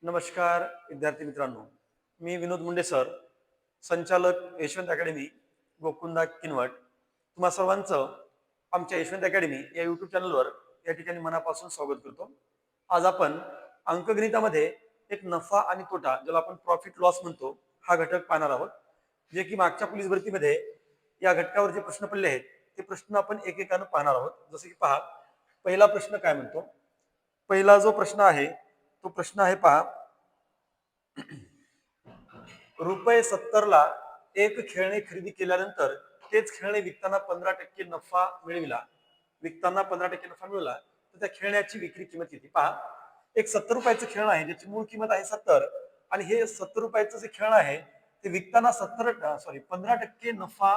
नमस्कार विद्यार्थी मित्रांनो, मी विनोद मुंडे सर, संचालक यशवंत अकॅडमी गोकुंदा किनवट. तुम्हा सर्वांचं आमच्या यशवंत अकॅडमी या युट्यूब चॅनलवर या ठिकाणी मनापासून स्वागत करतो. आज आपण अंकगणितामध्ये एक नफा आणि तोटा, ज्याला आपण प्रॉफिट लॉस म्हणतो, हा घटक पाहणार आहोत. जे की मागच्या पोलीस भरतीमध्ये या घटकावर जे प्रश्न पडले आहेत ते प्रश्न आपण एकेकानं पाहणार आहोत. जसे की पहा, पहिला प्रश्न काय म्हणतो. पहिला जो प्रश्न आहे तो प्रश्न आहे पहा, रुपये 70 एक खेळणे खरेदी केल्यानंतर तेच खेळणे विकताना 15% नफा मिळविला. नफा मिळवला तर त्या खेळण्याची विक्री किंमत किती? पहा, एक 70 रुपयाचं खेळणं आहे ज्याची मूळ किंमत आहे 70, आणि हे 70 रुपयाचं जे खेळणं आहे ते विकताना 15% नफा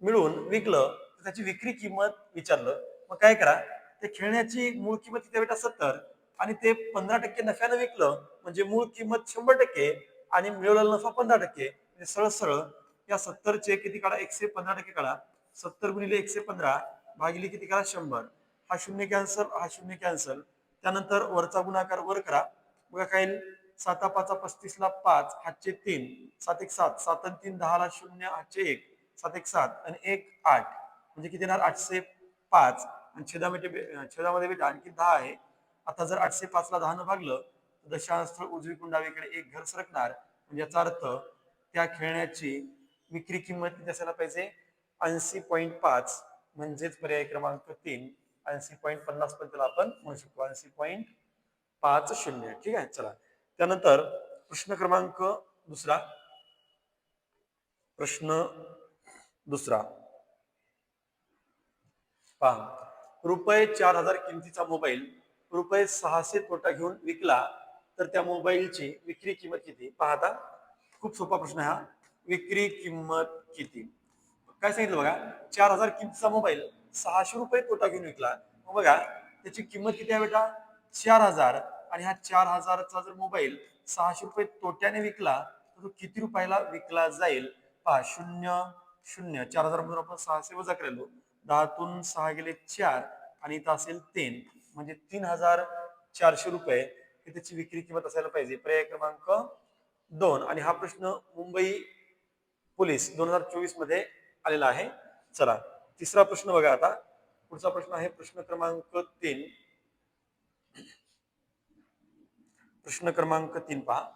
मिळून विकलं तर त्याची विक्री किंमत विचारलं. मग काय करा, ते खेळण्याची मूळ किंमत किती बेटा? 70, आणि ते 15% नफ्यानं विकलं म्हणजे मूळ किंमत 100% आणि मिळवलेला नफा 15%. म्हणजे सरळ सरळ या 70चे किती काढा? 115% काढा. 70 गुणिले 115 भागिले किती करा? 100. हा शून्य कॅन्सल, हा शून्य कॅन्सल. त्यानंतर वरचा गुणाकार वर करा. बघा काय येईल? 7 5 35 ला 5, हातचे 3, 7 1 7, 7 3 10 ला 0, हातचे 1, 7 1 7 आणि 1 8, म्हणजे किती येणार? 805. आणि छेदामध्ये बेटा आणखी 10 आहे. आता जर 805 ला 10 न भागलं तर दशांश स्थळ उजवीकडून डावीकडे एक घर सरकणार. म्हणजे याचा अर्थ त्या खेळण्याची विक्री किंमत किती असायला पाहिजे? 80.5, म्हणजेच पर्याय क्रमांक 3 80.50 पण त्याला आपण म्हणू शकतो. 80.50. ठीक आहे, चला. त्यानंतर प्रश्न क्रमांक दुसरा. प्रश्न दुसरा पहा, रुपये 4000 किमतीचा मोबाईल रुपये 600 तोटा घेऊन विकला तर त्या मोबाईलची विक्री किंमत किती? पाहता, खूप सोपा प्रश्न आहे हा. विक्री किंमत किती? काय सांगितलं बघा, 4000 किमतीचा मोबाईल 600 रुपये तोटा घेऊन विकला. मग बघा त्याची किंमत किती आहे बेटा? 4000. आणि हा 4000चा जर मोबाईल 600 रुपये तोट्याने विकला तर तो किती रुपयाला विकला जाईल? पहा, 0 0, 4000 मधून आपण 600 वजा करायलो, 10तून 6 गेले 4, आणि इथं असेल 3, म्हणजे 3400 रुपये ही त्याची विक्री किंमत असायला पाहिजे. पर्याय क्रमांक 2. आणि हा प्रश्न मुंबई पोलीस 2024 मध्ये आलेला आहे. चला, तिसरा प्रश्न बघा. आता पुढचा प्रश्न आहे प्रश्न क्रमांक 3. प्रश्न क्रमांक 3 पहा,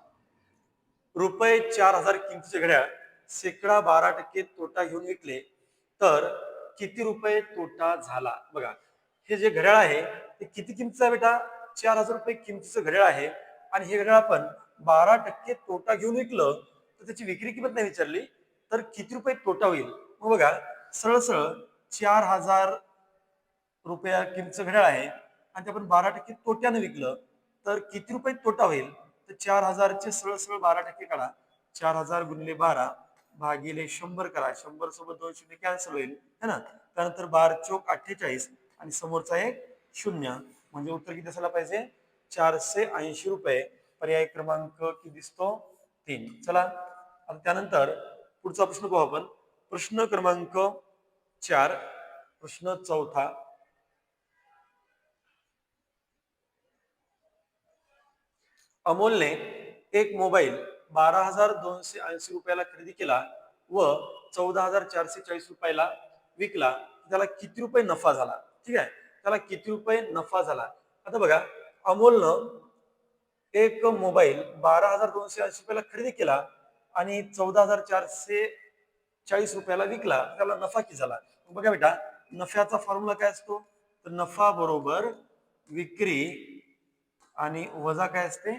रुपये 4000 किमतीचे घड्याळ शेकडा 12% तोटा घेऊन विकले तर किती रुपये तोटा झाला? बघा, हे जे घड्याळ आहे ते किती किमतीचं आहे बेटा? 4000 रुपये किमतीचं घड्याळ आहे, आणि हे घड्याळ आपण 12% तोटा घेऊन विकलं तर त्याची विक्री किंमत नाही विचारली, तर किती रुपये तोटा होईल? मग बघा, सरळ सरळ 4000 रुपया किमतीचं घड्याळ आहे आणि ते आपण 12% तोट्यानं विकलं तर किती रुपये तोटा होईल? तर 4000चे सरळ सरळ 12% काढा. 4000 गुणिले 12 भागिले 100 करा. 100 सोबत 2 शून्य कॅन्सल होईल, है ना. त्यानंतर 12 चोक 48 आणि समोरचा एक शून्य, म्हणजे उत्तर किती असायला पाहिजे? 480 रुपये. पर्याय क्रमांक किती दिसतो? 3. चला, आता त्यानंतर पुढचा प्रश्न पाहू आपण. प्रश्न क्रमांक 4. प्रश्न चौथा. अमोलने एक मोबाईल 12,280 रुपयाला खरेदी केला व 14,440 रुपयाला विकला. त्याला किती रुपये नफा झाला? ठीक आहे, त्याला किती रुपये नफा झाला? आता बघा, अमोलनं एक मोबाईल 12,280 रुपयाला खरेदी केला आणि 14,440 रुपयाला विकला. त्याला नफा किती झाला? बघा बेटा, नफ्याचा फॉर्म्युला काय असतो? तर नफा बरोबर विक्री आणि वजा काय असते?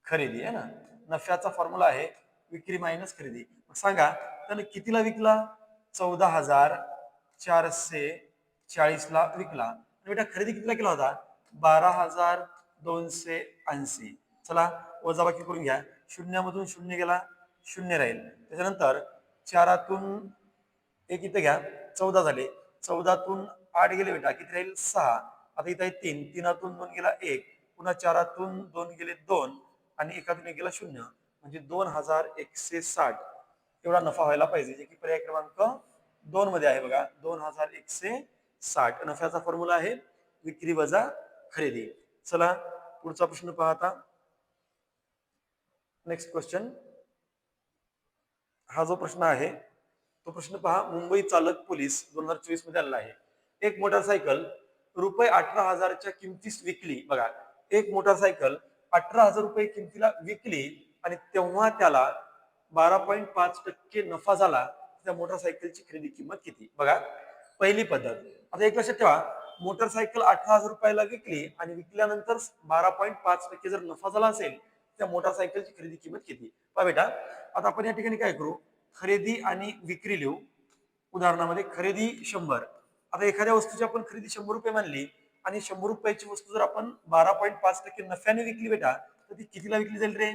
खरेदी, आहे ना. नफ्याचा फॉर्म्युला आहे विक्री मायनस खरेदी. मग सांगा, त्याने कितीला विकला? 14,440 ला विकला. बेटा खरेदी कितीला केला होता? 12,280. चला, वजाबाकी करून घ्या. शून्यामधून शून्य गेला, शून्य राहील. त्याच्यानंतर 4तून एक इथे घ्या, 14 झाले. 14तून 8 गेले बेटा, किती राहील? 6. आता इथे 3, 3तून 2 गेला 1, पुन्हा 4तून 2 गेले 2, आणि 1तून 1 गेला 0, म्हणजे 2160 एवढा नफा व्हायला पाहिजे, जे की पर्याय क्रमांक 2 मध्ये आहे. बघा, 2160 नफ्याचा फॉर्म्युला आहे विक्री वजा खरेदी. चला, पुढचा प्रश्न पहा आता. Next question. हा जो प्रश्न आहे तो प्रश्न पहा. मुंबई चालक पोलीस 2024 मध्ये आलेला आहे. एक मोटरसायकल रुपये 18,000च्या किमतीस विकली. बघा, एक मोटरसायकल 18,000 रुपये किमतीला विकली आणि तेव्हा त्याला 12.5% नफा झाला. त्या मोटरसायकलची खरेदी किंमत किती? बघा, पहिली पद्धत. आता एक लक्षात ठेवा, मोटरसायकल 18,000 रुपयाला विकली आणि विकल्यानंतर 12.5% जर नफा झाला असेल त्या मोटरसायकलची खरेदी किंमत किती? पहा बेटा, आता आपण या ठिकाणी काय करू, खरेदी आणि विक्री लिहू. उदाहरणामध्ये खरेदी 100. आता एखाद्या वस्तूची आपण खरेदी 100 रुपये मानली आणि 100 रुपयाची वस्तू जर आपण 12.5% नफ्याने विकली बेटा, तर ती कितीला विकली जाईल रे?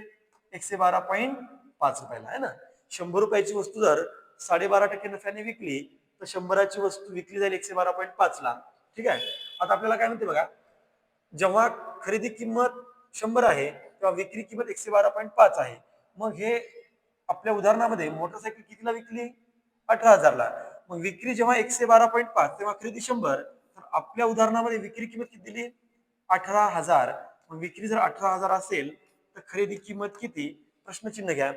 112.5 रुपयाला, आहे ना. 100 रुपयाची वस्तू जर 12.5% नफ्याने विकली तर 100ची वस्तू विकली जाईल 112.5 ला. ठीक आहे. आता आपल्याला काय म्हणते बघा, जेव्हा खरेदी किंमत 100 आहे तेव्हा विक्री किंमत 112.5 आहे. मग हे आपल्या उदाहरणामध्ये मोटरसायकल कितीला विकली? 18,000ला. मग विक्री जेव्हा 112.5 तेव्हा खरेदी 100. तर आपल्या उदाहरणामध्ये विक्री किंमत किती दिली? 18,000. मग विक्री जर 18,000 असेल तर खरेदी किंमत किती? प्रश्नचिन्ह घ्या.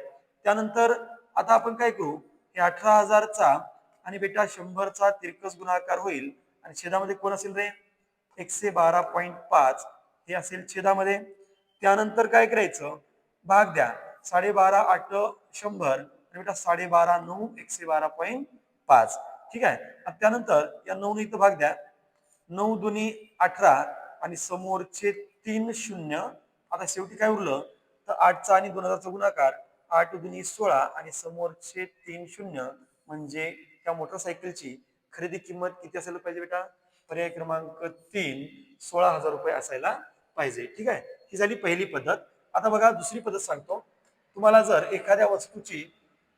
त्यानंतर आता आपण काय करू, हे 18,000चा आणि बेटा 100चा तिरकस गुणाकार होईल आणि छेदामध्ये कोण असेल रे? 112.5 हे असेल छेदामध्ये. त्यानंतर काय करायचं, भाग द्या. 12.5 8 100 आणि बेटा 12.5 9 112.5. ठीक आहे. त्यानंतर या 9 इथं भाग द्या. 9 दुनी 18 आणि समोरचे 3 शून्य. आता शेवटी काय उरलं तर 8चा आणि 2000चा गुणाकार, 8 दुनी 16 आणि समोरचे 3 शून्य, म्हणजे त्या मोटरसायकलची खरेदी किंमत किती असायला पाहिजे बेटा? पर्याय क्रमांक 3 16,000 रुपये असायला पाहिजे. ठीक आहे. ही झाली पहिली पद्धत. आता बघा दुसरी पद्धत सांगतो. तुम्हाला जर एखाद्या वस्तूची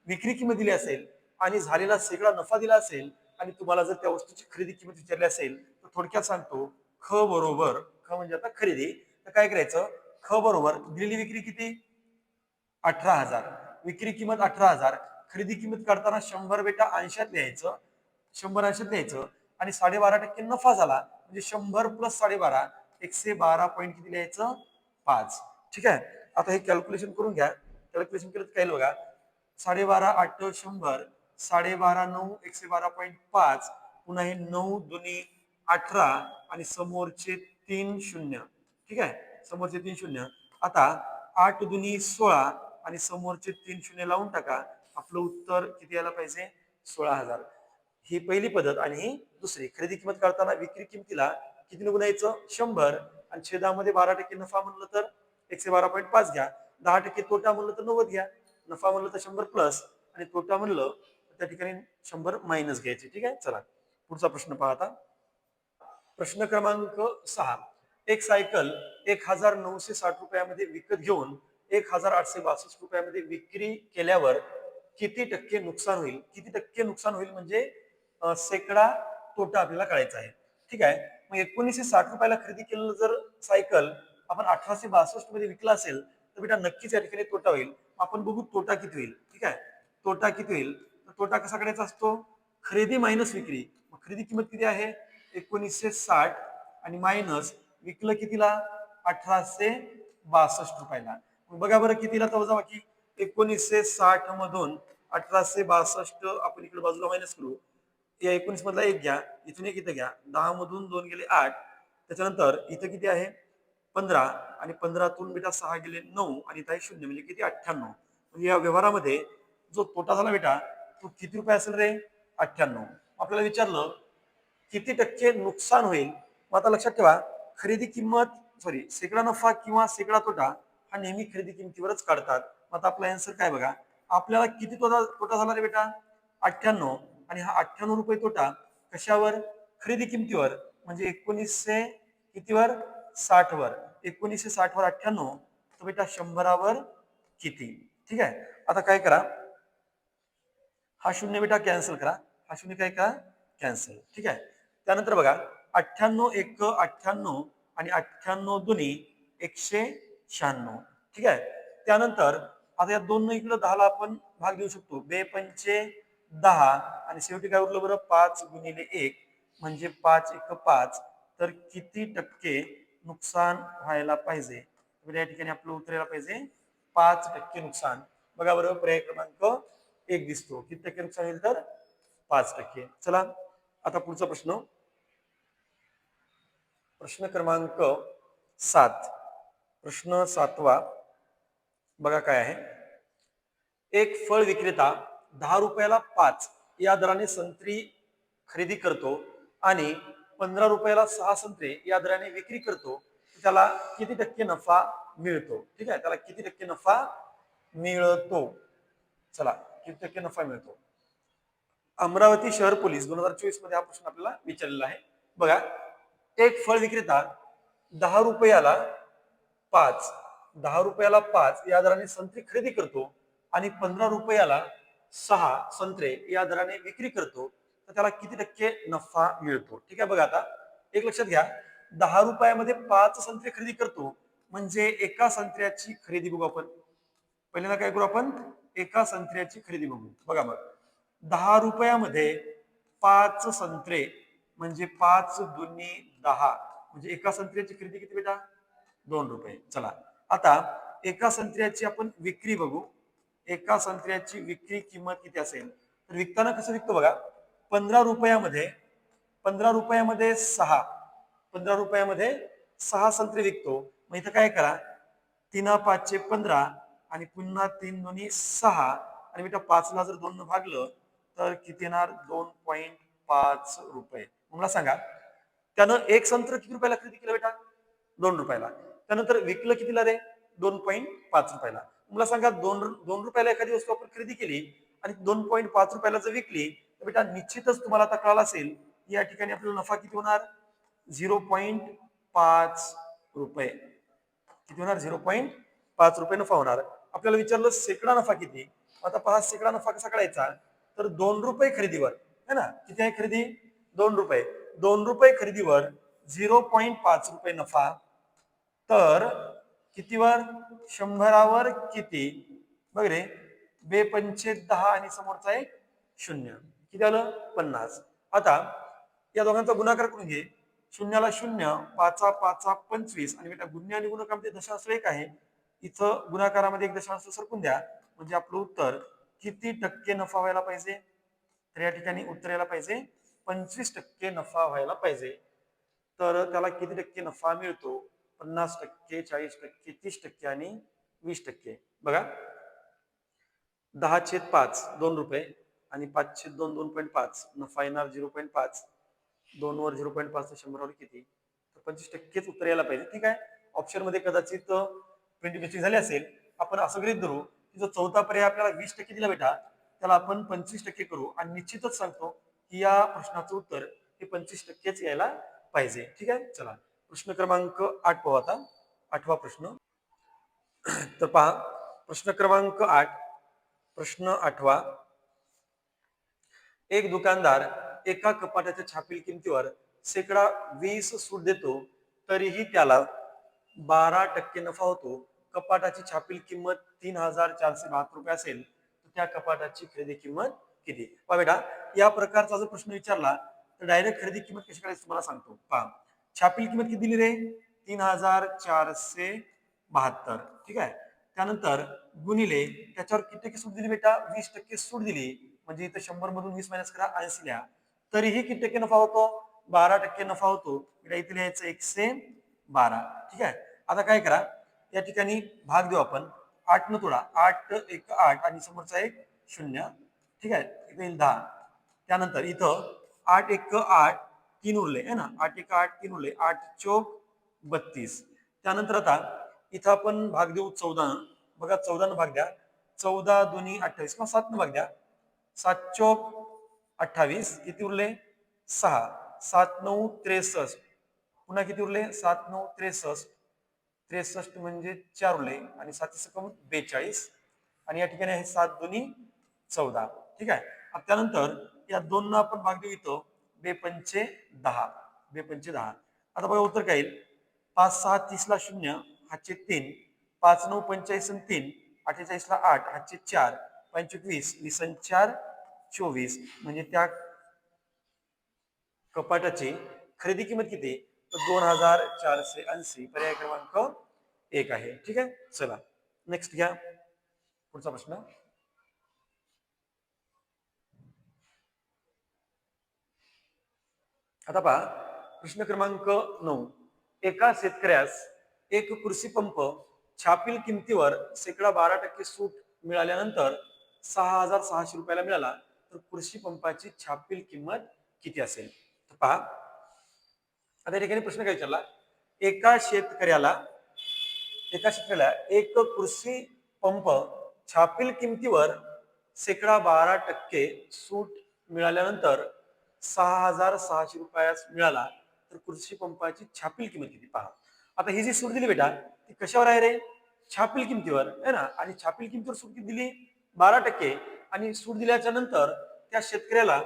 विक्री किंमत दिली असेल आणि झालेला सगळा नफा दिला असेल आणि तुम्हाला जर त्या वस्तूची खरेदी किंमत विचारली असेल तर थोडक्यात सांगतो, ख बरोबर, ख म्हणजे आता खरेदी, तर काय करायचं, ख बरोबर दिलेली विक्री किती? 18,000. विक्री किंमत 18,000. खरेदी किंमत काढताना 100 बेटा अंशात लिहायचं, 100 अंशात लिहायचं आणि 12.5% नफा झाला म्हणजे 100 प्लस 12.5 112 पॉईंट किती लिहायचं? 5. ठीक आहे. आता हे कॅल्क्युलेशन करून घ्या. कॅल्क्युलेशन केलं तर काय बघा, 12.5 8 100, 12.5 9 112.5, पुन्हा हे 9 दुनी 18 आणि समोरचे 3 शून्य. ठीक आहे. समोरचे 3 शून्य. आता 8 दुनी 16 आणि समोरचे 3 शून्य लावून टाका. आपलं उत्तर किती यायला पाहिजे? 16,000. ही पहिली पद्धत. आणि ही दुसरी. खरेदी किंमत काढताना विक्री किमतीला किती गुणायचं? 100 आणि छेदामध्ये 12% नफा म्हणलं तर 112.5 घ्या. 10% तोटा म्हणलं तर 90 घ्या. नफा म्हणलं तर 100 प्लस आणि तोटा म्हणलं तर त्या ठिकाणी 100 मायनस घ्यायचे. ठीक आहे. चला पुढचा प्रश्न पहा आता. प्रश्न क्रमांक 6. एक सायकल 1,960 रुपयामध्ये विकत घेऊन 1,862 रुपयामध्ये विक्री केल्यावर किती टक्के नुकसान होईल? किती टक्के नुकसान होईल म्हणजे शेकडा तोटा आपल्याला कळायचा आहे. ठीक आहे. मग 1960 रुपयाला खरेदी केलेलं जर सायकल आपण 1862 मध्ये विकला असेल तर बेटा नक्कीच या ठिकाणी तोटा होईल. आपण बघू तोटा किती होईल. ठीक आहे. तोटा किती होईल, तर तोटा कसा करायचा असतो? खरेदी मायनस विक्री. मग खरेदी किंमत किती आहे? 1960 आणि मायनस विकलं कितीला? 1862 रुपयाला. मग बघा बरं कितीला तर वजाबाकी. 1960 मधून 1862 आपण इकडे बाजूला मायनस करू. या 19 मधला एक घ्या, इथून एक इथं घ्या. 10 मधून 2 गेले 8. त्याच्यानंतर इथं किती आहे? 15 आणि 15तून बेटा 6 गेले 9 आणि इथं आहे 0 म्हणजे किती? 98. म्हणजे या व्यवहारामध्ये जो तोटा झाला बेटा तो किती रुपये असेल रे? 98. आपल्याला विचारलं किती टक्के नुकसान होईल. मग आता लक्षात ठेवा, खरेदी किंमत शेकडा नफा किंवा शेकडा तोटा हा नेहमी खरेदी किमतीवरच काढतात. मग आता आपला आन्सर काय बघा, आपल्याला किती तोटा झाला रे बेटा? 98. आणि हा 98 रुपये तोटा कशावर? खरेदी किमतीवर. म्हणजे 1900 कितीवर? 60 वर. 1960 वर 98 तर बेटा 100वर किती? ठीक आहे. आता काय करा, हा शून्य बेटा कॅन्सल करा. हा शून्य काय करा? कॅन्सल. ठीक आहे. त्यानंतर बघा 98 1 98 आणि 98 दुनी 196. ठीक आहे. त्यानंतर आता या 2 इकडे 10 ला आपण भाग देऊ शकतो. 2 पंचे 10 आणि शेवटी काय उरलं बरं? 5 गुणिले 1 म्हणजे 5 1 5. तर किती टक्के नुकसान व्हायला पाहिजे, तर या ठिकाणी आपलं उत्तर यायला पाहिजे 5% नुकसान. बघा बरं, पर्याय क्रमांक 1 दिसतो. किती टक्के नुकसान होईल तर 5%. चला आता पुढचा प्रश्न, प्रश्न क्रमांक 7. प्रश्न 7वा बघा काय आहे. एक फळ विक्रेता 10 रुपयाला 5 या दराने संत्री खरेदी करतो आणि 15 रुपयाला 6 संत्रे या दराने विक्री करतो. त्याला किती टक्के नफा मिळतो? ठीक आहे, त्याला किती टक्के नफा मिळतो? चला, किती टक्के नफा मिळतो? अमरावती शहर पोलीस 2024 मध्ये हा प्रश्न आपल्याला विचारलेला आहे. बघा, एक फळ विक्रेता 10 रुपयाला 5 या दराने संत्री खरेदी करतो आणि 15 रुपयाला 6 संत्रे या दराने विक्री करतो, तर त्याला किती टक्के नफा मिळतो? ठीक आहे, बघा आता एक लक्षात घ्या, 10 रुपयामध्ये 5 संत्रे खरेदी करतो म्हणजे एका संत्र्याची खरेदी बघू आपण. पहिल्यांदा काय करू आपण, एका संत्र्याची खरेदी बघू. बघा मग, 10 रुपयामध्ये 5 संत्रे म्हणजे 5 दुनी 10, म्हणजे एका संत्र्याची खरेदी किती बेटा? 2 रुपये. चला आता एका संत्र्याची आपण विक्री बघू. एका संत्र्याची विक्री किंमत किती असेल, तर विकताना कसं विकतो बघा, 15 रुपयामध्ये 6 संत्रे विकतो. मग इथं काय करा, 3 5 15 आणि पुन्हा 3 दोन्ही 6 आणि बेटा 5 ला जर 2 न भागलं तर किती येणार? 2.5 रुपये. मला सांगा, त्यानं एक संत्र किती रुपयाला खरेदी केलं बेटा? 2 रुपयाला. त्यानंतर विकलं कितीला रे? 2.5 रुपयाला. मला सांगा, 2 रुपयाला एखादी वस्तू आपण खरेदी केली आणि 2.5 रुपयाला जर विकली तर बेटा निश्चितच तुम्हाला आता कळालं असेल, या ठिकाणी आपल्याला नफा किती होणार? 0.5 रुपये. किती होणार? 0.5 रुपये नफा होणार. आपल्याला विचारलं शेकडा नफा किती. आता पहा, शेकडा नफा कसा काढायचा, तर 2 रुपये खरेदीवर है ना, किती आहे खरेदी? 2 रुपये. 2 रुपये खरेदीवर 0.5 रुपये नफा, तर कितीवर? 100वर किती? बघ रे, 2 पंचे 10 आणि समोरचा आहे 0. किती आलं? 50. आता या दोघांचा गुणाकार करून घे. 0ला 0, 5 5 25 आणि बेटा गुण्य आणि गुणकामध्ये दशांश एक आहे. इथं गुणाकारामध्ये एक दशांश सरकून द्या, म्हणजे आपलं उत्तर किती टक्के नफा व्हायला पाहिजे? तर या ठिकाणी उत्तर यायला पाहिजे 25% नफा व्हायला पाहिजे. तर त्याला किती टक्के नफा मिळतो? 50%, 40%, 30% आणि 20%. बघा, 10/5 2 रुपये आणि 5/2 2.5, नफा येणार 0.5. 2 वर 0.5 तर 100 वर किती? तर 25%च उत्तर यायला पाहिजे. ठीक आहे, ऑप्शन मध्ये कदाचित प्रिंटिंग मिस्टेक झाली असेल. आपण असं गृहीत धरू की जो चौथा पर्याय आपल्याला 20% दिला बेटा, त्याला आपण 25% करू आणि निश्चितच सांगतो की या प्रश्नाचं उत्तर हे 25%च यायला पाहिजे. ठीक आहे, चला प्रश्न क्रमांक 8 पाहू आता. 8वा प्रश्न. तर पहा, प्रश्न क्रमांक 8. प्रश्न 8वा. एक दुकानदार एका कपाटाच्या छापील किमतीवर शेकडा 20 सूट देतो, तरीही त्याला 12% नफा होतो. कपाटाची छापील किंमत 3,472 रुपये असेल, तर त्या कपाटाची खरेदी किंमत किती? पहा बेटा, या प्रकारचा जर प्रश्न विचारला तर डायरेक्ट खरेदी किंमत कशी करायची तुम्हाला सांगतो. पहा, छापील किंमत किती दिली रे? 3,472. ठीक आहे, त्यानंतर गुणिले त्याच्यावर किती टक्के सूट दिली बेटा? 20% सूट दिली, म्हणजे इथं 100 मधून 20 मायनस करा, 80 लिहा. तरीही किती टक्के नफा होतो? 12% नफा होतो. इथे लिहायचं 112. ठीक आहे, आता काय करा, या ठिकाणी भाग देऊ आपण. 8 न तोडा, 8 1 8 आणि समोरचा एक 0. ठीक आहे, इथे येईल 10. त्यानंतर इथं 8 1 8 3 उरले है ना, 8 1 8 3 उरले, 8 चौक 32. त्यानंतर आता इथं आपण भाग देऊ 14. बघा, 14 न भाग द्या, 14 दोन्ही 28 किंवा 7 न भाग द्या, 7 चौक 28. किती उरले? 6. 7 9 63. पुन्हा किती उरले? 7 9 63. 63 म्हणजे 4 उरले आणि 7 सकम 42 आणि या ठिकाणी आहे 7 दोन्ही 14. ठीक आहे, त्यानंतर या 2 न आपण भाग देऊ इथं, 2 पंचे 10. 2 पंचे 10. आता बघा उत्तर काय येईल? 5 6 30 ला 0, हातचे 3, 5 9 45 आणि 3, 48 ला 8, हातचे 4, 25 20 आणि 4 24, म्हणजे त्या कपाटाची खरेदी किंमत किती? तर 2480 पर्याय क्रमांक 1 आहे. ठीक आहे, चला नेक्स्ट घ्या पुढचा प्रश्न. आता पहा प्रश्न क्रमांक 9. एका शेतकऱ्यास एक कृषी पंप छापील किमतीवर शेकडा 12% सूट मिळाल्यानंतर 6600 रुपयाला मिळाला, तर कृषी पंपाची छापील किंमत किती असेल? तर पहा आता या ठिकाणी प्रश्न काय विचारला, एका शेतकऱ्याला एक कृषी पंप छापील किमतीवर शेकडा 12% सूट मिळाल्यानंतर 6600 रुपयास मिळाला, तर कृषी पंपाची छापील किंमत किती? पहा आता ही जी सूट दिली बेटा ती कशावर आहे रे? छापील किमतीवर आहे ना. आणि छापील किमतीवर सूट किती दिली? 12%. आणि सूट दिल्याच्या नंतर त्या शेतकऱ्याला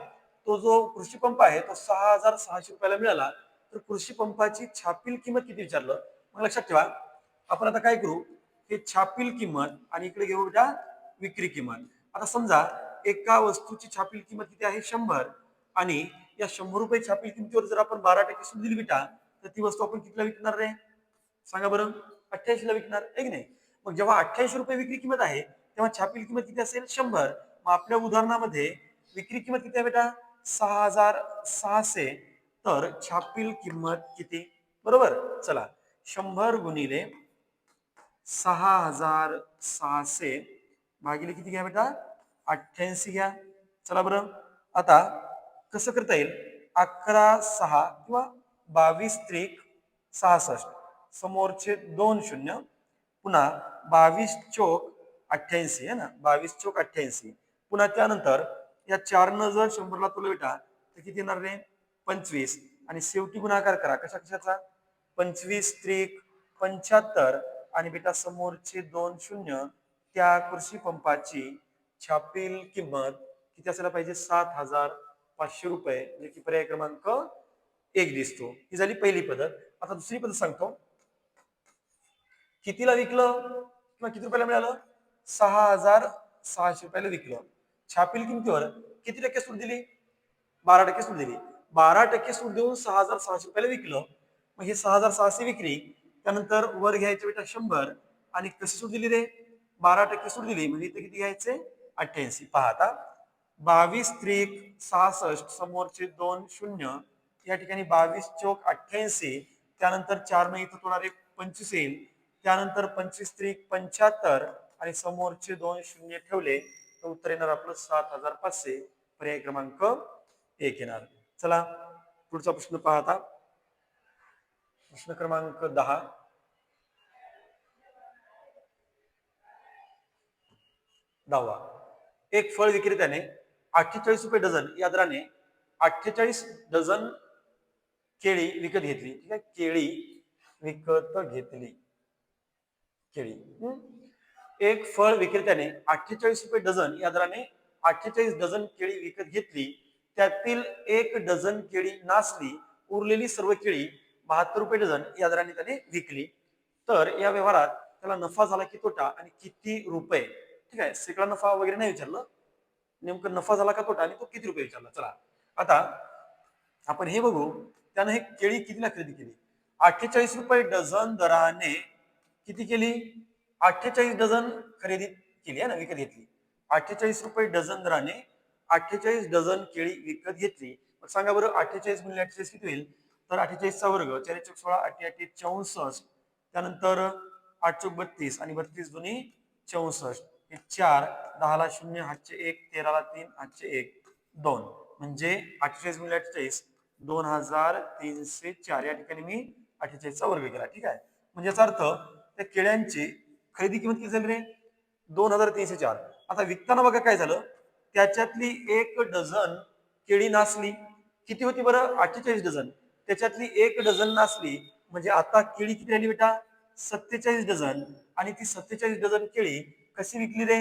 तो जो कृषी पंप आहे तो 6600 रुपयाला मिळाला, तर कृषी पंपाची छापील किंमत किती विचारलं. मग लक्षात ठेवा आपण आता काय करू, हे छापील किंमत आणि इकडे घेऊ बेटा विक्री किंमत. आता समजा एका वस्तूची छापील किंमत किती आहे? 100. आणि या 100 रुपये छापील किमतीवर जर आपण 12% सूट दिली बेटा, तर ती वस्तू आपण कितीला विकणार रे? सांगा बरं. 88 ला विकणार आहे की नाही. मग जेव्हा 88 रुपये विक्री किंमत आहे तेव्हा छापील किंमत किती असेल? 100. मग आपल्या उदाहरणामध्ये विक्री किंमत किती आहे बेटा? 6600. तर छापील किंमत किती? बरोबर. चला 100 गुणिले 6600 भागिले किती घ्या बेटा? 88 घ्या. चला बरं आता कसं करता येईल? 11 6 किंवा 22 त्रिक 66 समोरचे 2 शून्य पुन्हा 22 चोक 88 आहे ना. 22 चोक 88 पुन्हा त्यानंतर या 4 न जर 100 ला तुला बेटा तर किती येणार रे? 25. आणि शेवटी गुणाकार करा कशा कशाचा? 25 त्रिक 75 आणि बेटा समोरचे 2 शून्य. त्या कृषी पंपाची छापील किंमत किती असायला पाहिजे? 7500 रुपये, म्हणजे की पर्याय क्रमांक 1 दिसतो. ही झाली पहिली पद्धत. आता दुसरी पद्धत सांगतो. कितीला विकलं किंवा किती रुपयाला मिळालं? 6600 रुपयाला विकलं. छापील किमतीवर किती टक्के सूट दिली? 12% सूट दिली. 12% सूट देऊन 6600 रुपयाला विकलं. मग हे 6600 विक्री त्यानंतर वर घ्यायचे बेटा 100 आणि कशी सूट दिली रे? 12% सूट दिली म्हणजे इथे किती घ्यायचे? 88. पहा आता 22 त्रिक 66 समोरचे 2 शून्य या ठिकाणी 22 चोक 88 त्यानंतर 4 न इथं थोडा 25 येईल. त्यानंतर 25 त्रिक 75 आणि समोरचे 2 शून्य ठेवले तर उत्तर येणार आपलं 7500. पर्याय क्रमांक 1 येणार. चला पुढचा प्रश्न पहा आता. प्रश्न क्रमांक 10. एक फळ विक्रेत्याने 48 रुपये डझन या दराने 48 डझन केळी विकत घेतली. ठीक आहे, केळी विकत घेतली. केळी. एक फळ विक्रेत्याने 48 रुपये डझन या दराने 48 डझन केळी विकत घेतली. त्यातील 1 डझन केळी नासली. उरलेली सर्व केळी 72 रुपये डझन या दराने त्याने विकली. तर या व्यवहारात त्याला नफा झाला की तोटा आणि किती रुपये? ठीक आहे, शेकडा नफा वगैरे नाही विचारलं, नेमकं नफा झाला का तोटा आणि तो किती रुपये विचारला. चला आता आपण हे बघू. त्यानं हे केळी कितीला खरेदी केली? 48 रुपये डझन दराने किती केली? 48 डझन खरेदी केली आहे ना, विकत घेतली. 48 रुपये डझन दराने 48 डझन केळी विकत घेतली. मग सांगा बरं 48 गुणिले 48 किती होईल? तर 48 चा वर्ग 4 चौक 16 88 64 त्यानंतर 8 चौक 32 आणि 32 दोन्ही 64 हे 4 10 ला 0 हातचे 1 13 ला 3 हातचे 1 2 म्हणजे 48 गुणिले 48 2304. या ठिकाणी मी 48 चा वर्ग केला. ठीक आहे, म्हणजे याचा अर्थ त्या केळ्यांची खरेदी किंमत किती झाली रे? 2304. आता विकताना बघा काय झालं, त्याच्यातली 1 डझन केळी नासली. किती होती बरं? 48 डझन. त्याच्यातली 1 डझन नासली म्हणजे आता केळी किती राहिली बेटा? 47 डझन. आणि ती 47 डझन केळी कशी विकली रे?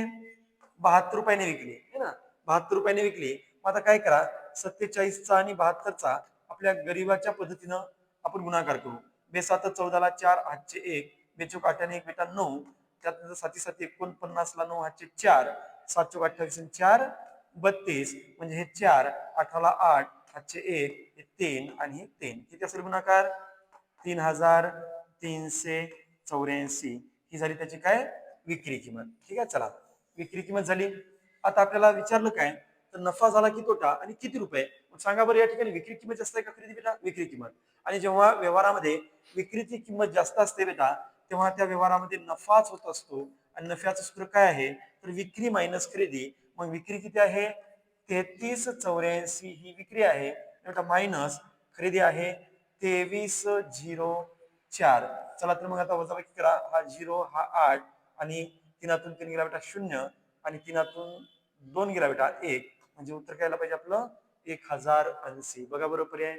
72 रुपयाने विकली है ना. 72 रुपयाने विकली. मग आता काय करा, 47 चा आणि 72 चा आपल्या गरीबाच्या पद्धतीनं आपण गुणाकार करू. 2 14 ला 4 हातचे 1 बेचोक 8 आणि 1 बेटा 9 त्यानंतर 7 7 49 ला 9 हातचे 4 7 चौक 28 4 32 म्हणजे हे 4 18 ला 8 हातचे 1 हे 3 आणि हे 3 किती असेल गुणाकार? 3,384 ही झाली त्याची काय विक्री किंमत. ठीक आहे, चला विक्री किंमत झाली. आता आपल्याला विचारलं काय तर नफा झाला की तोटा आणि किती रुपये. मग सांगा बरं या ठिकाणी विक्री किंमत जास्त आहे का खरेदी बेटा विक्री किंमत. आणि जेव्हा व्यवहारामध्ये विक्रीची किंमत जास्त असते बेटा तेव्हा त्या व्यवहारामध्ये नफाच होत असतो. आणि नफ्याचं सूत्र काय आहे तर विक्री मायनस खरेदी. मग विक्री किती आहे 3384 ही विक्री आहे मायनस खरेदी आहे 2304. चला तर मग आता वजाबाकी करा. हा 0 हा 8 आणि 3 गेला बेटा 0 आणि 3 गेला बेटा 1 म्हणजे उत्तर काय आलं पाहिजे आपलं 1080. बघा बरं पर्याय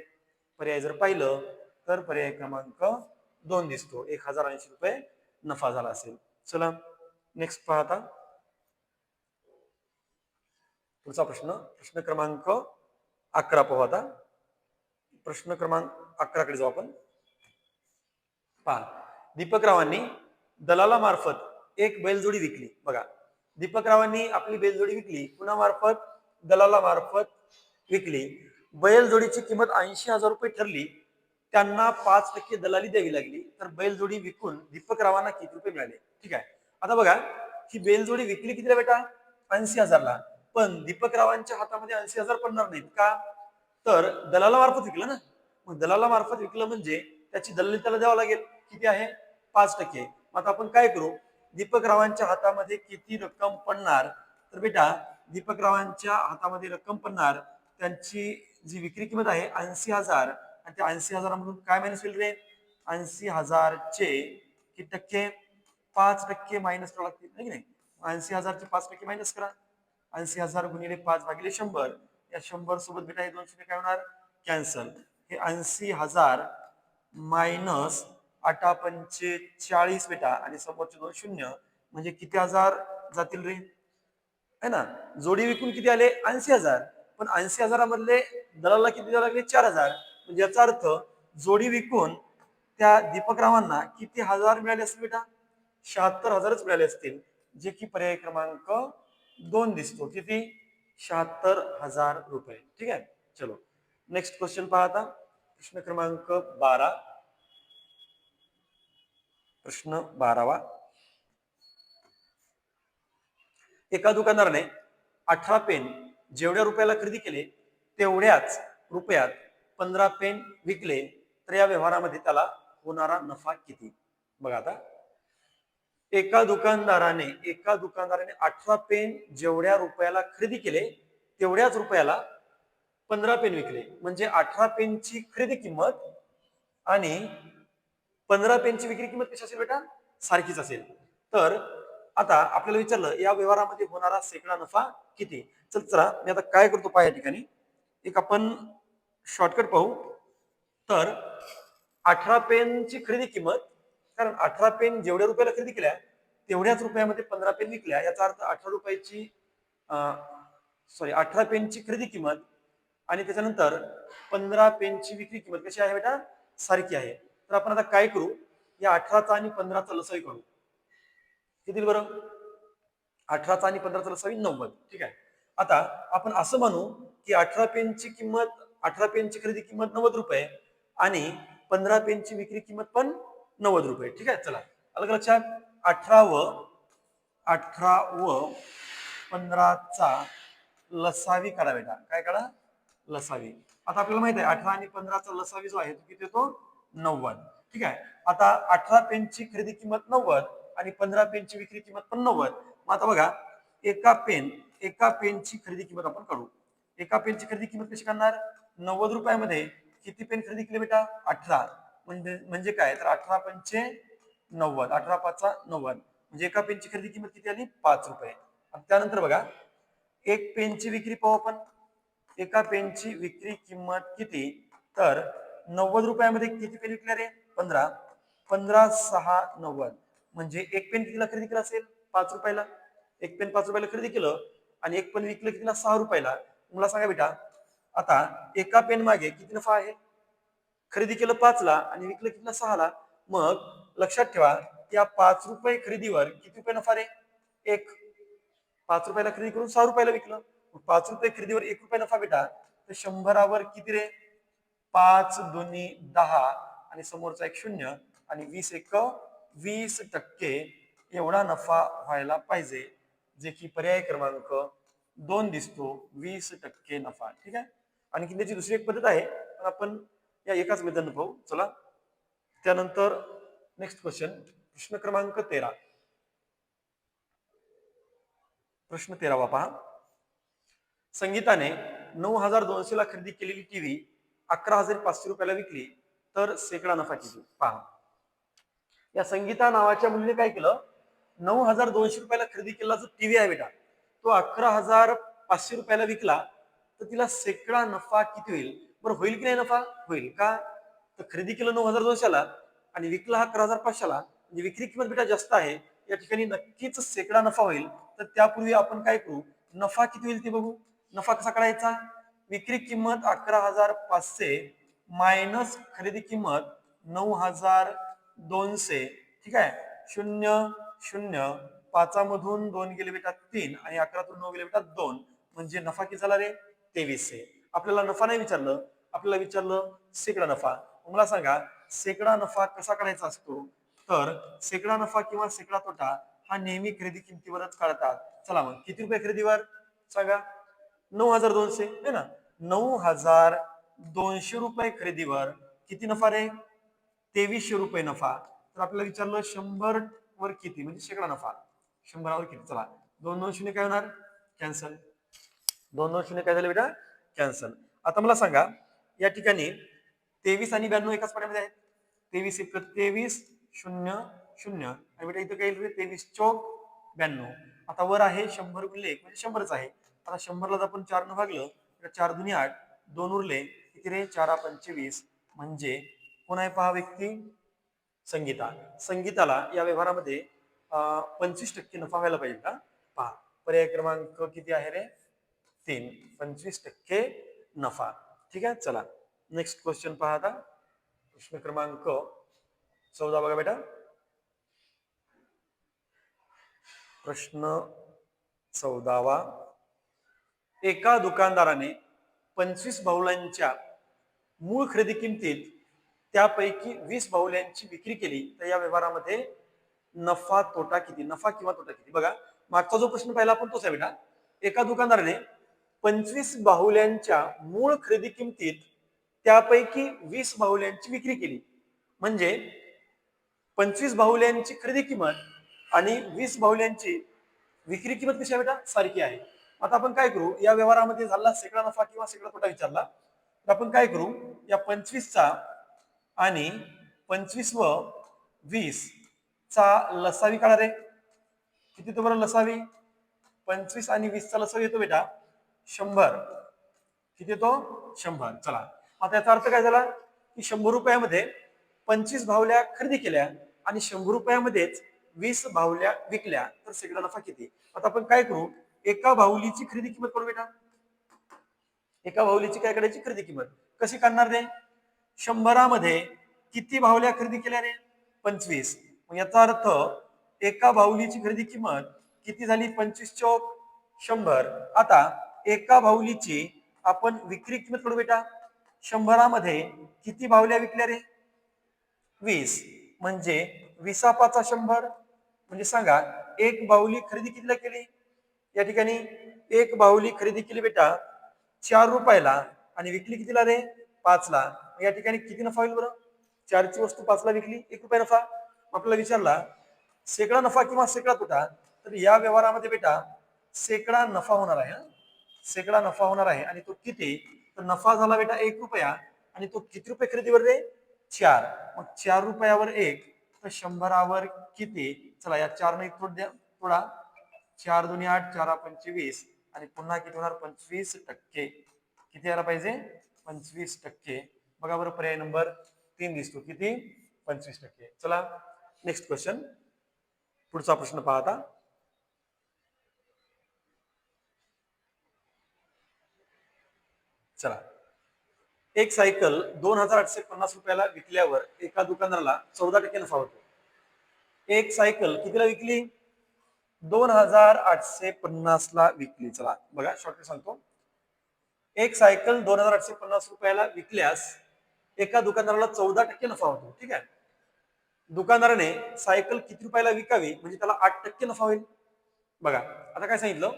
पर्याय जर पाहिलं तर पर्याय क्रमांक 2 दिसतो. 1080 रुपये नफा झाला असेल. चला नेक्स्ट पहा आता पुढचा प्रश्न क्रमांक 11 पाहू आता. प्रश्न क्रमांक 11 कडे जाऊ आपण. पहा दीपकरावांनी दलालामार्फत एक बैलजोडी विकली. बघा दीपकरावांनी आपली बैलजोडी विकली कुणामार्फत दलालामार्फत विकली. बैलजोडीची किंमत 80,000 रुपये ठरली. त्यांना 5% दलाली द्यावी लागली तर बैलजोडी विकून दीपकरावांना किती रुपये मिळाले. ठीक आहे, आता बघा ही बैलजोडी विकली कितीला बेटा 80,000ला. पण दीपकरावांच्या हातामध्ये 80,000 पडणार नाहीत का तर दलालामार्फत विकलं ना. मग दलालामार्फत विकलं म्हणजे त्याची दलाली त्याला द्यावं लागेल. किती आहे 5%. आता आपण काय करू दीपकरावांच्या हातामध्ये किती रक्कम पडणार तर बेटा दीपकरावांच्या हातामध्ये रक्कम पडणार त्यांची जी विक्री किंमत आहे 80,000 आणि त्या 80,000मधून काय मायनस होईल रे 80,000चे किती टक्के 5% मायनस करावं लागतील नाही. 80,000चे 5% मायनस करा. 80,000 गुणिले 5/100 या 100 सोबत बेटा हे 200 काय होणार कॅन्सल. हे 80,000 मायनस 8×45 बेटा आणि समोरचे 2 शून्य म्हणजे किती हजार जातील रे है ना. जोडी विकून किती आले 80,000 पण 80,000मधले दलाला किती द्यावे लागले 4,000 म्हणजे याचा अर्थ जोडी विकून त्या दीपकरावांना किती हजार मिळाले असतील बेटा 76,000च मिळाले असतील जे की पर्याय क्रमांक 2 दिसतो. किती 76,000 रुपये. ठीक आहे, चलो नेक्स्ट क्वेश्चन पहा आता. प्रश्न क्रमांक 12. प्रश्न 12वा. एका दुकानदाराने 18 पेन जेवढ्या रुपयाला खरेदी केले तेवढ्याच रुपयात 15 पेन विकले तर या व्यवहारामध्ये त्याला होणारा नफा किती. बघा आता एका दुकानदाराने 18 पेन जेवढ्या रुपयाला खरेदी केले तेवढ्याच रुपयाला 15 पेन विकले म्हणजे 18 पेनची खरेदी किंमत आणि 15 पेनची विक्री किंमत कशी असेल बेटा सारखीच असेल. तर आता आपल्याला विचारलं या व्यवहारामध्ये होणारा सेकडा नफा किती. चला मी आता काय करतो पहा या ठिकाणी एक आपण शॉर्टकट पाहू. तर 18 पेनची खरेदी किंमत कारण 18 पेन जेवढ्या रुपयाला खरेदी केल्या तेवढ्याच रुपयामध्ये 15 पेन विकल्या याचा अर्थ 18 पेनची खरेदी किंमत आणि त्याच्यानंतर 15 पेनची विक्री किंमत कशी आहे बेटा सारखी आहे. तर आपण आता काय करू या 18चा आणि 15चा लसावी करू. किती बरं 18चा आणि 15चा लसावी 90. ठीक आहे, आता आपण असं म्हणू की 18 पेनची खरेदी किंमत 90 रुपये आणि 15 पेनची विक्री किंमत पण 90 रुपये. ठीक आहे, चला अलग लक्षात 18 व 15चा लसावी करा बेटा. काय करा लसावी. आता आपल्याला माहित आहे 18 आणि 15चा लसावी जो आहे तो किती येतो 90. ठीक आहे, आता 18 पेनची खरेदी किंमत 90 आणि 15 पेनची विक्री किंमत पण 90. मग आता बघा एका पेनची खरेदी किंमत आपण काढू. एका पेनची खरेदी किंमत कशी करणार 90 रुपयामध्ये किती पेन खरेदी केली बेटा 18 म्हणजे काय तर 18 पंचे 90 18 पाचा 90 म्हणजे एका पेनची खरेदी किंमत किती आली 5 रुपये. त्यानंतर बघा एक पेनची विक्री पाहू आपण. एका पेनची विक्री किंमत किती तर 90 रुपयामध्ये किती पेन विकल्या रे 15 15 6 90 म्हणजे एक पेन कितीला खरेदी केला असेल 5 रुपयाला. एक पेन 5 रुपयाला खरेदी केलं आणि एक पेन विकलं कितीला 6 रुपयाला. मला सांगा बेटा आता एका पेन मागे किती नफा आहे खरेदी केलं 5 ला आणि विकलं कितीला 6 ला. मग लक्षात ठेवा या 5 रुपये खरेदीवर किती रुपये नफा रे 1. 5 रुपयाला खरेदी करून 6 रुपयाला विकलं 5 रुपये खरेदीवर 1 रुपये नफा बेटा तर 100वर किती रे 5 दुनी 10 आणि समोरचा एक 0 आणि 20% एवढा नफा व्हायला पाहिजे, जे की पर्याय क्रमांक 2 दिसतो. 20% नफा. ठीक आहे. आणि त्याची दुसरी एक पद्धत आहे, पण आपण या एकाच मेथडनं पाहू. चला त्यानंतर नेक्स्ट क्वेश्चन, प्रश्न क्रमांक 13. प्रश्न 13 पहा. संगीताने 9,200 ला खरेदी केलेली टीव्ही 11,500 रुपयाला विकली तर शेकडा नफा किती? पहा. या संगीता नावाच्या मुलीने काय केलं, 9,200 रुपयाला खरेदी केलेला जो टीव्ही आहे बेटा, तो 11,500 रुपयाला विकला तर तिला शेकडा नफा किती होईल? बरं होईल की नाही नफा? होईल. का तर खरेदी केलं 9,200 ला आणि विकला 11,500 ला, म्हणजे विक्री किंमत बेटा जास्त आहे, या ठिकाणी नक्कीच शेकडा नफा होईल. तर त्यापूर्वी आपण काय करू, नफा किती होईल ते बघू. नफा कसा काढायचा? विक्री किंमत 11,500 मायनस खरेदी किंमत 9,200. ठीक आहे. 0 0 5मधून 2 गेले बेटा 3 आणि 11तून 9 गेले बेटा 2, म्हणजे नफा किती झाला रे? 2300. आपल्याला नफा नाही विचारलं, आपल्याला विचारलं शेकडा नफा. मला सांगा शेकडा नफा कसा काढायचा असतो? तर शेकडा नफा किंवा शेकडा तोटा हा नेहमी खरेदी किमतीवरच काढतात. चला मग किती रुपये खरेदीवर सांगा? 9,200 आहे ना. 9,200 रुपये खरेदीवर किती नफा रे? 2300 रुपये नफा. तर आपल्याला विचारलं 100 वर किती, म्हणजे शेकडा नफा. 100वर किती? चला 2 2 0 काय होणार? कॅन्सल. 2 2 0 काय झालं बेटा? कॅन्सल. आता मला सांगा या ठिकाणी 23 आणि 92 एकाच पाड्यामध्ये आहेत. 23 1 23 0 0 आणि बेटा इथं काय येईल? 23 चौक 92. आता वर आहे 100 गुणिले 1 म्हणजे 100च आहे. आता 100ला आपण 4 न भागलं तर 4 दुनी 8, 2 उरले किती रे? 4 25. म्हणजे कोण आहे पहा व्यक्ती? संगीता. संगीताला या व्यवहारामध्ये 25% नफा व्हायला पाहिजे का? पहा पर्याय क्रमांक किती आहे रे? 3. 25% नफा. ठीक आहे. चला नेक्स्ट क्वेश्चन पहा. आता प्रश्न क्रमांक 14 बघा बेटा. प्रश्न 14. एका दुकानदाराने 25 बाहुल्यांच्या मूळ खरेदी किमतीत त्यापैकी 20 बाहुल्यांची विक्री केली तर या व्यवहारामध्ये नफा तोटा किती? नफा किंवा तोटा किती? बघा मागचा जो प्रश्न पाहिला आपण तोच आहे बेटा. एका दुकानदाराने 25 बाहुल्यांच्या मूळ खरेदी किमतीत त्यापैकी 20 बाहुल्यांची विक्री केली, म्हणजे 25 बाहुल्यांची खरेदी किंमत आणि 20 बाहुल्यांची विक्री किंमत कशी आहे बेटा? सारखी आहे. आता आपण काय करू, या व्यवहारामध्ये झाला शेकडा नफा किंवा शेकडा तोटा विचारला तर आपण काय करू, या 25चा आणि 25 व 20 चा लसावी काढा रे. किती तो बरं लसावी? 25 आणि 20 चा लसावी येतो बेटा 100. किती येतो? 100. चला आता याचा अर्थ काय झाला की 100 रुपयामध्ये 25 बाहुल्या खरेदी केल्या आणि 100 रुपयामध्येच 20 बाहुल्या विकल्या तर शेकडा नफा किती? आता आपण काय करू, एका बाहुलीची खरेदी किंमत करू बेटा. एका बाहुलीची काय करायची? खरेदी किंमत कशी काढणार रे? 100मध्ये किती बाहुल्या खरेदी केल्या रे? 25. मग याचा अर्थ एका बाहुलीची खरेदी किंमत किती झाली? 25 चौक 100. आता एका बाहुलीची आपण विक्री किंमत करू बेटा. 100मध्ये किती बाहुल्या विकल्या रे? 20. म्हणजे 20 100. म्हणजे सांगा एक बाहुली खरेदी कितीला केली? या ठिकाणी एक बाहुली खरेदी केली बेटा 4 रुपयाला आणि विकली कितीला रे? 5 ला. या ठिकाणी किती नफा होईल बरं? 4 ची वस्तू 5 ला विकली, 1 रुपया नफा. आपल्याला विचारला शेकडा नफा किंवा शेकडा तोटा, तर या व्यवहारामध्ये बेटा शेकडा नफा होणार आहे. शेकडा नफा होणार आहे आणि तो किती? तर नफा झाला बेटा 1 रुपया आणि तो किती रुपये खरेदीवर रे? 4. मग 4 रुपयावर 1 तर 100वर किती? चला या 4 ने द्या थोडा. 4 दुनी 8, 4 25 आणि पुन्हा किती होणार? 25%. किती यायला पाहिजे? 25%. बघा बरं पर्याय नंबर 3 दिसतो. किती? 25%. चला नेक्स्ट क्वेश्चन. पुढचा प्रश्न पहा आता. चला एक सायकल 2,850 रुपयाला विकल्यावर एका दुकानदाराला 14% नफा होतो. एक सायकल कितीला विकली? 2,850 ला विकली. चला बघा शॉर्टकट सांगतो. एक सायकल 2,850 रुपयाला विकल्यास एका दुकानदाराला 14% नफा होतो. ठीक आहे. दुकानदाराने सायकल किती रुपयाला विकावी म्हणजे त्याला 8% नफा होईल. बघा आता काय सांगितलं,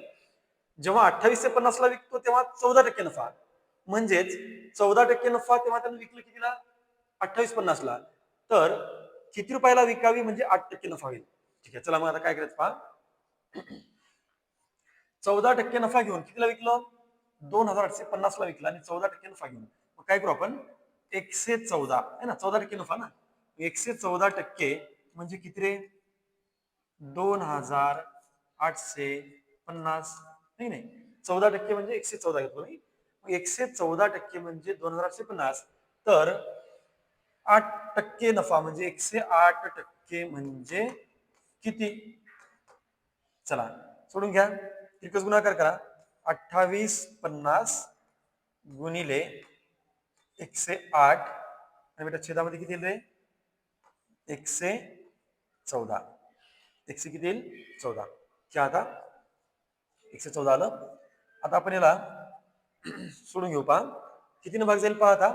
जेव्हा 28 ते 50 ला विकतो तेव्हा 14% नफा, म्हणजेच 14% नफा तेव्हा त्यानं विकलं कितीला, 28-50 ला. तर किती रुपयाला विकावी म्हणजे 8% नफा होईल. ठीक आहे, चला मग आता काय करायचं पहा. 14% नफा घेऊन कितीला विकलं, 2850 ला विकलं आणि 14% नफा घेऊन मग काय करू आपण, 114 आहे ना, 14% नफा ना, 114% म्हणजे किती रे, 2850. नाही नाही, 14% म्हणजे 114 घेतो मी. 114% म्हणजे 2850. तर 8% नफा म्हणजे 108% म्हणजे किती, चला सोडून घ्या, तिरकस गुणाकार करा. 2850 गुणिले 108 आणि बेटा छेदामध्ये किती येईल रे, 114. 100 किती येईल, 14. क्या आता 114 आलं. आता आपण याला सोडून घेऊ पहा, कितीनं भाग जाईल पहा. आता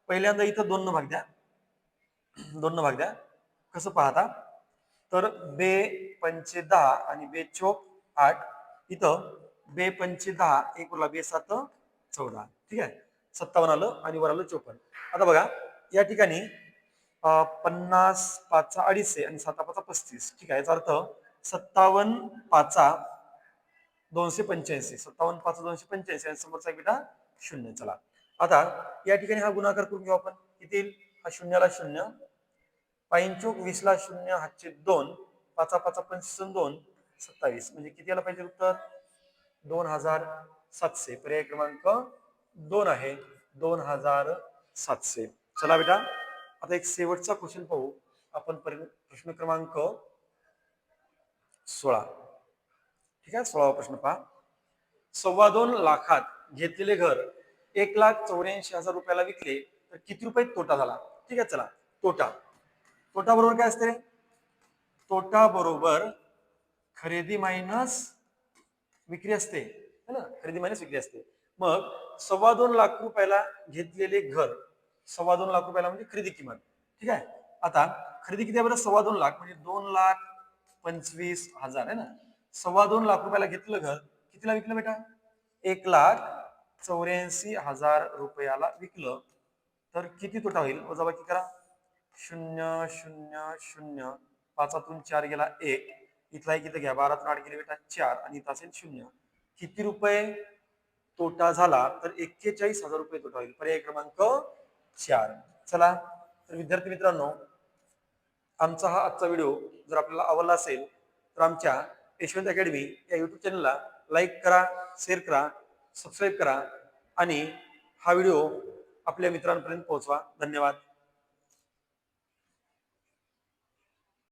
पहिल्यांदा इथं 2 न भाग द्या, 2 न भाग द्या. कसं पाहता, तर बे पंचे 10 आणि बे चोक 8, इथं बे पंचे 10, एक उरला बे 7 14. ठीक आहे, 57 आलं आणि वर आलं 54. आता बघा या ठिकाणी 50 5 250 आणि 7 5 35. ठीक आहे, याचा अर्थ 57 5 285, 57 5 285 आणि समोरचा बेटा 0. चला आता या ठिकाणी हा गुणाकार करून घेऊ आपण. किती येईल, हा शून्याला 0, 5 20 ला 0, हातचे 2, 5 5 25 2, 27 म्हणजे किती याला पाहिजे उत्तर, 2700. पर्याय क्रमांक 2 आहे, 2700. चला बेटा आता एक शेवटचा क्वेश्चन पाहू आपण, प्रश्न क्रमांक 16. ठीक आहे, 16वा प्रश्न पहा. 2.25 लाखात घेतलेले घर 1,84,000 रुपयाला विकले तर किती रुपये तोटा झाला. ठीक आहे, चला तोटा, तोटा बरोबर काय असते रे, तोटा बरोबर खरेदी मायनस विक्री असते, है ना, खरेदी मायनस विक्री असते. मग 2.25 लाख रुपयाला घेतलेले घर, 2.25 लाख रुपयाला म्हणजे खरेदी किंमत. ठीक आहे, आता खरेदी किती आहे बरं, 2.25 लाख म्हणजे 2,25,000 आहे ना. 2.25 लाख रुपयाला घेतलं घर, कितीला विकलं बेटा, 1,84,000 रुपयाला विकलं. तर किती तोटा होईल, वजाबाकी करा. 0 0 0, 5 4 गेला 1, इथला एक इथं घ्या, 12 8 गेले बेटा 4 आणि इथं असेल 0. किती रुपये तोटा झाला, तर 41,000 रुपये तोटा होईल. पर्याय क्रमांक 4. चला तर विद्यार्थी मित्रांनो, आमचा हा आजचा व्हिडिओ जर आपल्याला आवडला असेल तर आमच्या यशवंत अकॅडमी या युट्यूब चॅनलला लाईक करा, शेअर करा, सबस्क्राईब करा आणि हा व्हिडिओ आपल्या मित्रांपर्यंत पोहोचवा. धन्यवाद.